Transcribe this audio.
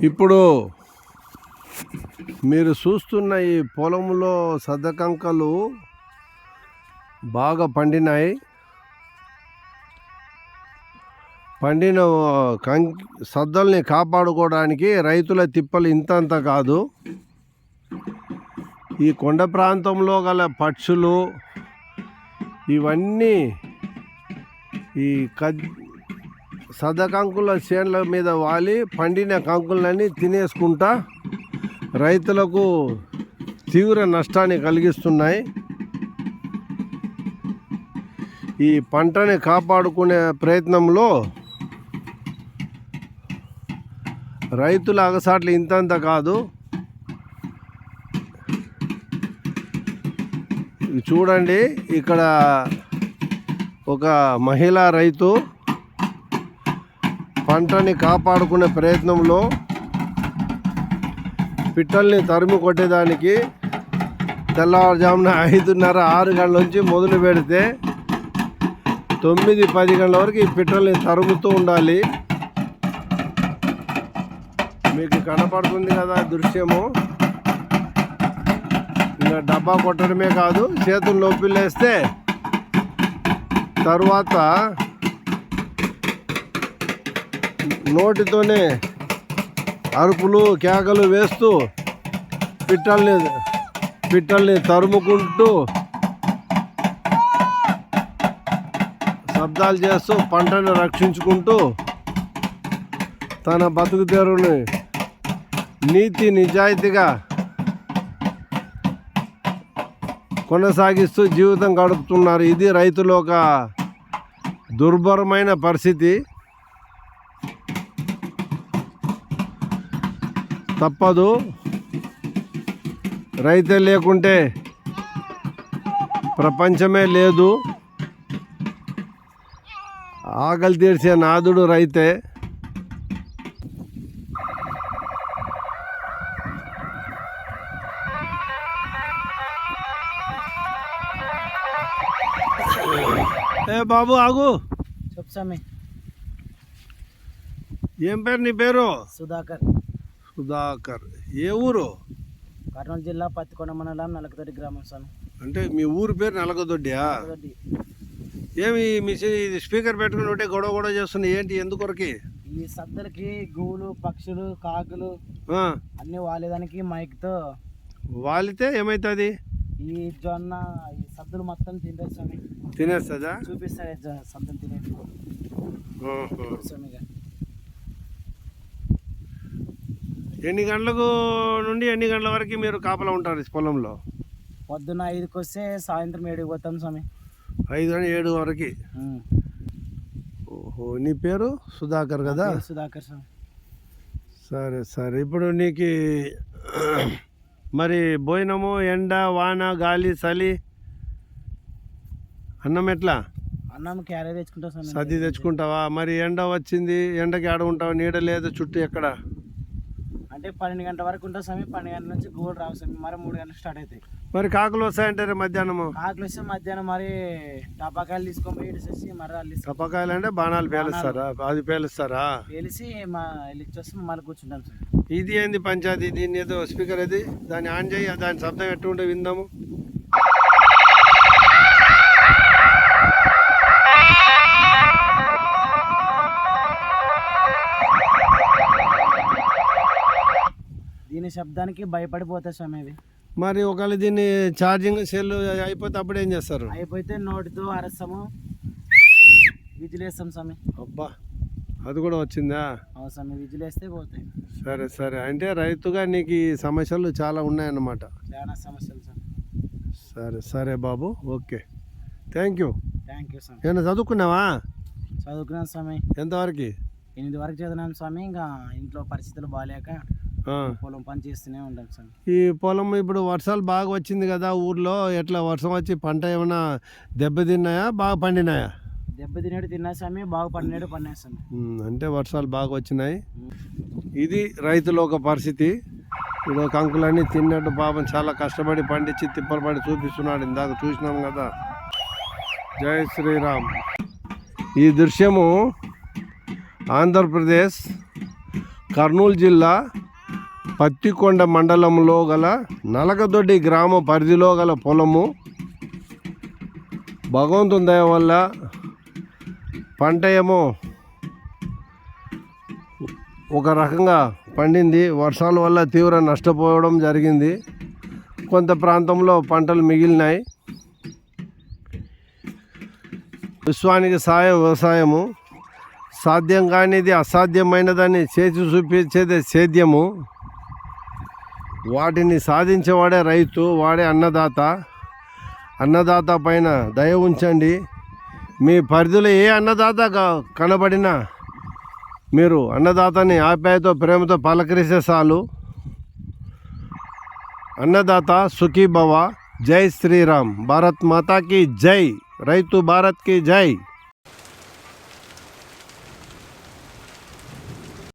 ఇప్పుడు మీరు చూస్తున్న ఈ పొలంలో సద్దకంకలు బాగా పండినాయి. పండిన సద్దల్ని కాపాడుకోవడానికి రైతుల తిప్పలు ఇంతంత కాదు. ఈ కొండ ప్రాంతంలో గల పక్షులు ఇవన్నీ ఈ సద్దకంకుల చేన్ల మీద వాలి పండిన కంకులన్నీ తినేసుకుంటా రైతులకు తీవ్ర నష్టాన్ని కలిగిస్తున్నాయి. ఈ పంటని కాపాడుకునే ప్రయత్నంలో రైతుల అగసాట్లు ఇంతంత కాదు. చూడండి, ఇక్కడ ఒక మహిళా రైతు పంటని కాపాడుకునే ప్రయత్నంలో పిట్టల్ని తరిమి కొట్టేదానికి తెల్లవారుజామున 5:30, 6 గంటల నుంచి మొదలు పెడితే 9, 10 గంటల వరకు ఈ పిట్టల్ని తరుముతూ ఉండాలి. మీకు కనపడుతుంది కదా దృశ్యము. ఇంకా డబ్బా కొట్టడమే కాదు, చేతులు నొప్పిలేస్తే తర్వాత నోటితోనే అరుపులు కేకలు వేస్తూ పిట్టల్ని తరుముకుంటూ శబ్దాలు చేస్తూ పంటను రక్షించుకుంటూ తన బతుకు తెరువుని నీతి నిజాయితీగా కొనసాగిస్తూ జీవితం గడుపుతున్నారు. ఇది రైతుల ఒక దుర్భరమైన పరిస్థితి. తప్పదు, రైతే లేకుంటే ప్రపంచమే లేదు. ఆకలి తీర్చే నాదుడు రైతే. ఏ బాబు ఆగు. చెప్పు స్వామి. ఏం పేరు నీ పేరు? సుధాకర్. సుధాకర్. ఏ ఊరు? కర్నూలు జిల్లా పత్తికొండ మండలం నలకదొడ్డి గ్రామం స్వామి. అంటే మీ ఊరు పేరు నలకదొడ్డియా? ఏమి ఇది స్పీకర్ పెట్టుకుని ఉంటే గొడవ చేస్తున్నాయి ఏంటి, ఎందుకొరకి? ఈ సద్దలకి గూళ్ళు, పక్షులు, కాకులు అన్ని వాలేదానికి మైక్తో వాలితే ఏమవుతుంది? ఈ జొన్న ఈ సద్దులు మొత్తం తింటారు స్వామి. తినేస్తుందా? చూపిస్తాడు సద్దులు తినేది స్వామిగా. ఎన్ని గంటలకు నుండి ఎన్ని గంటల వరకు మీరు కాపలా ఉంటారు పొలంలో? పొద్దున్న 5కి వస్తే సాయంత్రం 7కి పోతాం స్వామి. 5 నుండి 7 వరకు. ఓహో, నీ పేరు సుధాకర్ కదా? సుధాకర్ స్వామి. సరే సరే. ఇప్పుడు నీకు మరి భోజనము, ఎండ, వాన, గాలి, చలి, అన్నం ఎట్లా? అన్నం క్యారేజ్ తెచ్చుకుంటా స్వామి. సర్ది తెచ్చుకుంటావా? మరి ఎండ వచ్చింది, ఎండకి ఆడ ఉంటావా? నీడ లేదు చుట్టూ ఎక్కడ? అంటే 12 గంటల వరకు ఉంటా స్వామి. 12 గంటల నుంచి గోల్ రావు స్వామి. మరి 3 గంటలకు స్టార్ట్ అవుతాయి. మరి కాకులు వస్తాయంటారు మధ్యాహ్నము? కాకులు వస్తే మధ్యాహ్నం మరి టపాకాయలు తీసుకొని పోయి ఇడిసేసి మరి టపాకాయలు అంటే బాణాలు పేలుస్తారా? అది పేలుస్తారా? పేలిసి మా ఇచ్చేసి మళ్ళీ కూర్చుంటాం సార్. ఇది ఏంది పంచాయతీ? దీన్ని ఏదో స్పీకర్ అది, దాన్ని ఆన్ చేయి. దాని శబ్దం ఎట్టు ఉంటే విందాము. దీని శబ్దానికి భయపడిపోతాయి స్వామి ఇవి. మరి ఒకవేళ దీన్ని ఛార్జింగ్ సెల్ అయిపోతే అప్పుడు ఏం చేస్తారు? అయిపోతే నోటితో అరస్తాము, విజిలేస్తాం స్వామి. అబ్బా, అది కూడా వచ్చిందా? అవును స్వామి, విజిలేస్తే పోతాయి. సరే సరే. అంటే రైతుగా నీకు ఈ సమస్యలు చాలా ఉన్నాయన్నమాట. చాలా సమస్యలు స్వామి. సరే సరే బాబు, ఓకే, థ్యాంక్ యూ స్వామి. ఏమైనా చదువుకున్నావా? చదువుకున్నాను స్వామి. ఎంతవరకు? 8 వరకు చదివినాను స్వామి. ఇంకా ఇంట్లో పరిస్థితులు బాగాలేక పొలం పని చేస్తూనే ఉంటాం స్వామి. ఈ పొలం ఇప్పుడు వర్షాలు బాగా వచ్చింది కదా ఊర్లో, ఎట్లా వర్షం వచ్చి పంట ఏమైనా దెబ్బతిన్నాయా, బాగా పండినాయా? దెబ్బతినేడు తిన్నా స్వామి, బాగా పండినాడు పడినాయి స్వామి. అంటే వర్షాలు బాగా వచ్చినాయి. ఇది రైతుల ఒక పరిస్థితి. ఇప్పుడు కంకులన్నీ తిన్నట్టు పాపం చాలా కష్టపడి పండించి తిప్పలు పడి చూపిస్తున్నాడు. ఇందాక చూసినాం కదా. జై శ్రీరామ్. ఈ దృశ్యము ఆంధ్రప్రదేశ్ కర్నూలు జిల్లా పత్తికొండ మండలంలో గల నలగదొడ్డి గ్రామ పరిధిలో గల పొలము. భగవంతుని దయ వల్ల పంట ఏమో ఒక రకంగా పండింది. వర్షాల వల్ల తీవ్ర నష్టపోవడం జరిగింది. కొంత ప్రాంతంలో పంటలు మిగిలినాయి. విశ్వానికి సాయం వ్యవసాయము. సాధ్యం కానిది అసాధ్యమైనదని చేసి చూపించేదే సేద్యము. వాటిని సాధించేవాడే రైతు, వాడే అన్నదాత. అన్నదాత పైన దయ ఉంచండి. మీ పరిధిలో ఏ అన్నదాత కనబడినా మీరు అన్నదాతని ఆప్యాయతో ప్రేమతో పలకరిస్తే చాలు. అన్నదాత సుఖీ భవ. జై శ్రీరామ్. భారత్ మాతాకి జై. రైతు భారత్కి జై.